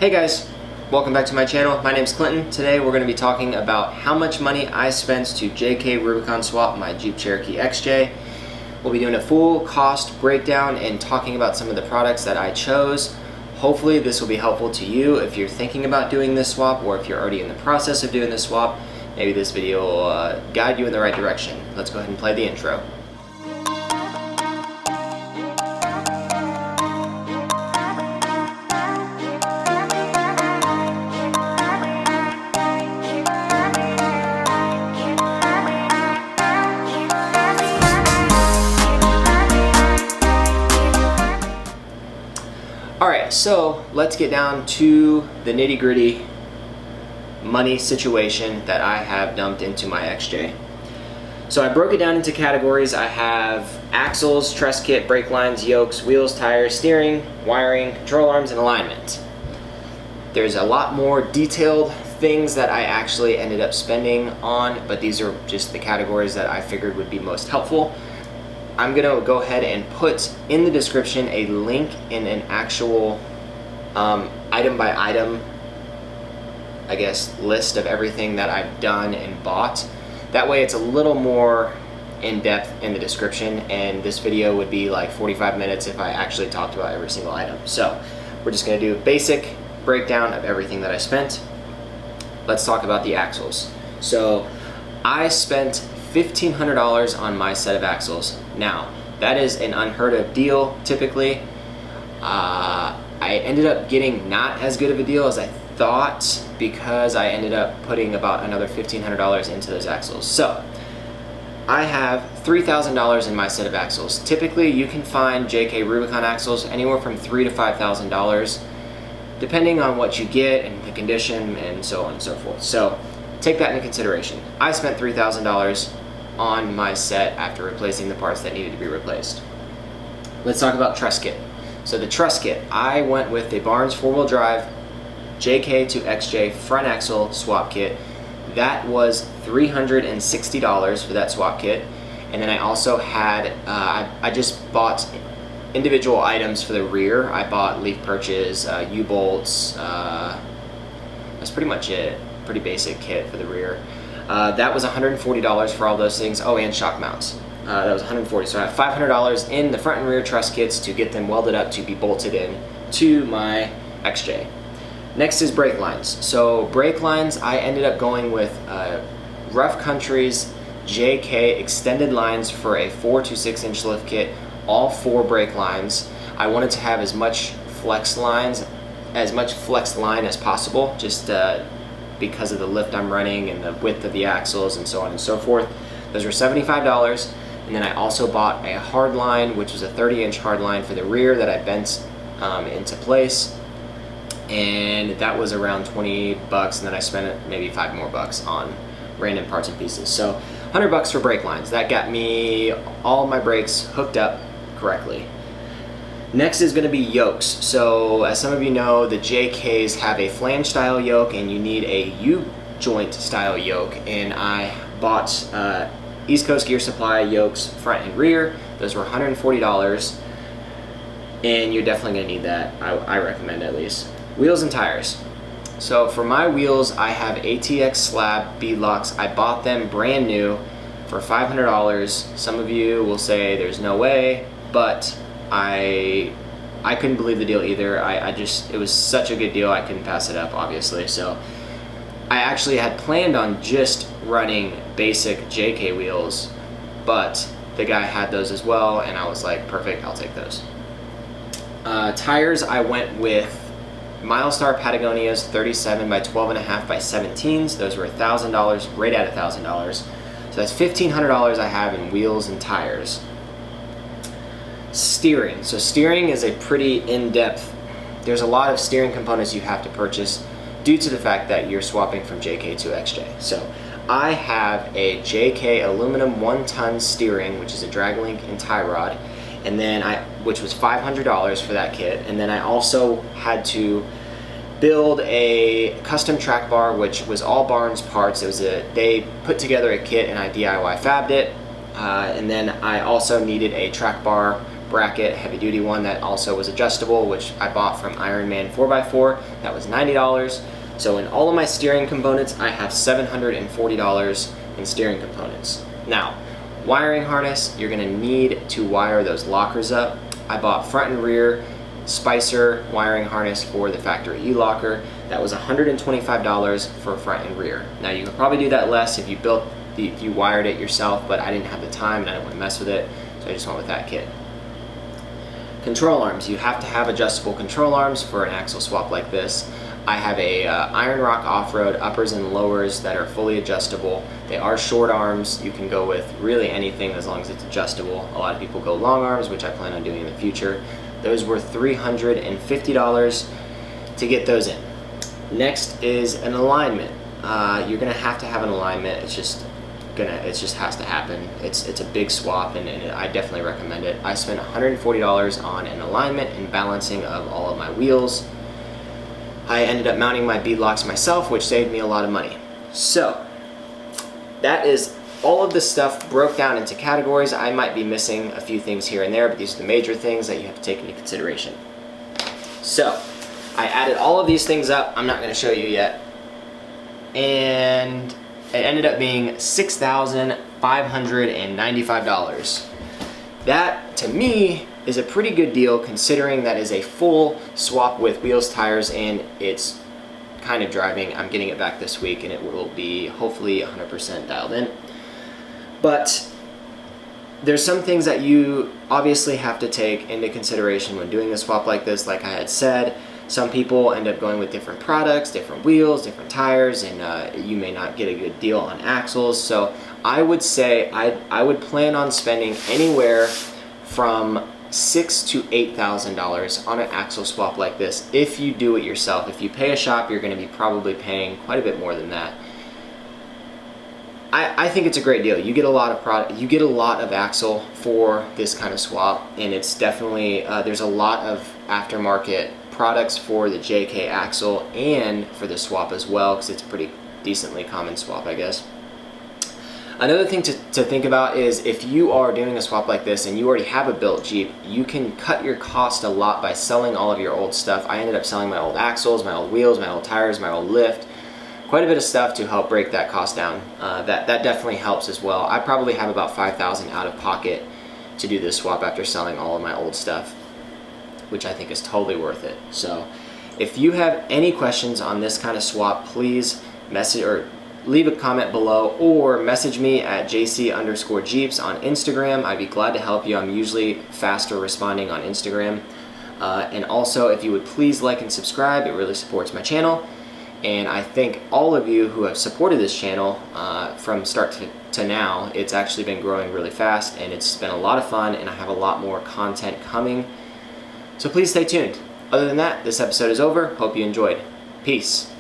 Hey guys, welcome back to my channel. My name's Clinton. Today we're going to be talking about how much money I spent to JK Rubicon swap my Jeep Cherokee XJ. We'll be doing a full cost breakdown and talking about some of the products that I chose. Hopefully this will be helpful to you if you're thinking about doing this swap, or if you're already in the process of doing this swap. Maybe this video will guide you in the right direction. Let's go ahead and play the intro. Alright, so let's get down to the nitty-gritty money situation that I have dumped into my XJ. So I broke it down into categories. I have axles, truss kit, brake lines, yokes, wheels, tires, steering, wiring, control arms, and alignment. There's a lot more detailed things that I actually ended up spending on, but these are just the categories that I figured would be most helpful. I'm gonna go ahead and put in the description a link in an actual item by item, I guess, list of everything that I've done and bought. That way it's a little more in depth in the description, and this video would be like 45 minutes if I actually talked about every single item. So we're just gonna do a basic breakdown of everything that I spent. Let's talk about the axles. So I spent $1,500 on my set of axles. Now, that is an unheard of deal typically. I ended up getting not as good of a deal as I thought, because I ended up putting about another $1,500 into those axles. So I have $3,000 in my set of axles. Typically you can find JK Rubicon axles anywhere from $3,000 to $5,000 depending on what you get and the condition and so on and so forth. So take that into consideration. I spent $3,000 on my set after replacing the parts that needed to be replaced. Let's talk about truss kit. So the truss kit, I went with a Barnes 4-wheel drive JK to XJ front axle swap kit. That was $360 for that swap kit. And then I also had, I just bought individual items for the rear. I bought leaf perches, U-bolts, that's pretty much it. Pretty basic kit for the rear. That was $140 for all those things. Oh, and shock mounts. That was $140. So I have $500 in the front and rear truss kits to get them welded up to be bolted in to my XJ. Next is brake lines. So brake lines, I ended up going with Rough Country's JK extended lines for a 4 to 6 inch lift kit. All 4 brake lines. I wanted to have as much flex line as possible, just because of the lift I'm running and the width of the axles and so on and so forth. Those were $75. And then I also bought a hard line, which was a 30-inch hard line for the rear that I bent into place. And that was around 20 bucks, and then I spent maybe 5 more bucks on random parts and pieces. So 100 bucks for brake lines. That got me all my brakes hooked up correctly. Next is going to be yokes. So as some of you know, the JKs have a flange style yoke and you need a U-joint style yoke, and I bought East Coast Gear Supply yokes front and rear. Those were $140, and you're definitely going to need that. I recommend, at least. Wheels and tires. So for my wheels, I have ATX slab beadlocks. I bought them brand new for $500. Some of you will say there's no way, but I couldn't believe the deal either. It was such a good deal, I couldn't pass it up, obviously. So I actually had planned on just running basic JK wheels, but the guy had those as well, and I was like, perfect, I'll take those. Tires, I went with Milestar Patagonia's 37 by 12.5 by 17s. Those were $1,000, right at $1,000. So that's $1,500 I have in wheels and tires. Steering. So steering is a pretty in-depth, there's a lot of steering components you have to purchase due to the fact that you're swapping from JK to XJ. So I have a JK aluminum 1-ton steering, which is a drag link and tie rod, and then which was $500 for that kit. And then I also had to build a custom track bar, which was all Barnes parts. They put together a kit and I DIY fabbed it. And then I also needed a track bar bracket, heavy duty one that also was adjustable, which I bought from Ironman 4x4. That was $90. So in all of my steering components, I have $740 in steering components. Now, wiring harness, you're gonna need to wire those lockers up. I bought front and rear Spicer wiring harness for the factory E-locker. That was $125 for front and rear. Now you could probably do that less if you wired it yourself, but I didn't have the time and I didn't want to mess with it, so I just went with that kit. Control arms, you have to have adjustable control arms for an axle swap like this. I have a Iron Rock off-road uppers and lowers that are fully adjustable. They are short arms. You can go with really anything as long as it's adjustable. A lot of people go long arms, which I plan on doing in the future. Those were $350 to get those in. Next is an alignment. You're gonna have to have an alignment. It just has to happen. It's a big swap, and I definitely recommend it. I spent $140 on an alignment and balancing of all of my wheels. I ended up mounting my beadlocks myself, which saved me a lot of money. So that is all of the stuff broke down into categories. I might be missing a few things here and there, but these are the major things that you have to take into consideration. So I added all of these things up. I'm not going to show you yet. And it ended up being $6,595. That, to me, is a pretty good deal considering that is a full swap with wheels, tires, and it's kind of driving. I'm getting it back this week and it will be hopefully 100% dialed in. But there's some things that you obviously have to take into consideration when doing a swap like this. Like I had said, some people end up going with different products, different wheels, different tires, and you may not get a good deal on axles. So I would say I would plan on spending anywhere from $6,000 to $8,000 on an axle swap like this if you do it yourself. If you pay a shop, you're going to be probably paying quite a bit more than that. I think it's a great deal. You get a lot of product, you get a lot of axle for this kind of swap, and it's definitely there's a lot of aftermarket products for the JK axle and for the swap as well, because it's a pretty decently common swap, I guess. Another thing to think about is if you are doing a swap like this and you already have a built Jeep, you can cut your cost a lot by selling all of your old stuff. I ended up selling my old axles, my old wheels, my old tires, my old lift, quite a bit of stuff to help break that cost down. That definitely helps as well. I probably have about $5,000 out of pocket to do this swap after selling all of my old stuff, which I think is totally worth it. So if you have any questions on this kind of swap, please message or leave a comment below or message me at JC_Jeeps on Instagram. I'd be glad to help you. I'm usually faster responding on Instagram. And also, if you would please like and subscribe, it really supports my channel. And I thank all of you who have supported this channel from start to now. It's actually been growing really fast and it's been a lot of fun, and I have a lot more content coming. So please stay tuned. Other than that, this episode is over. Hope you enjoyed. Peace.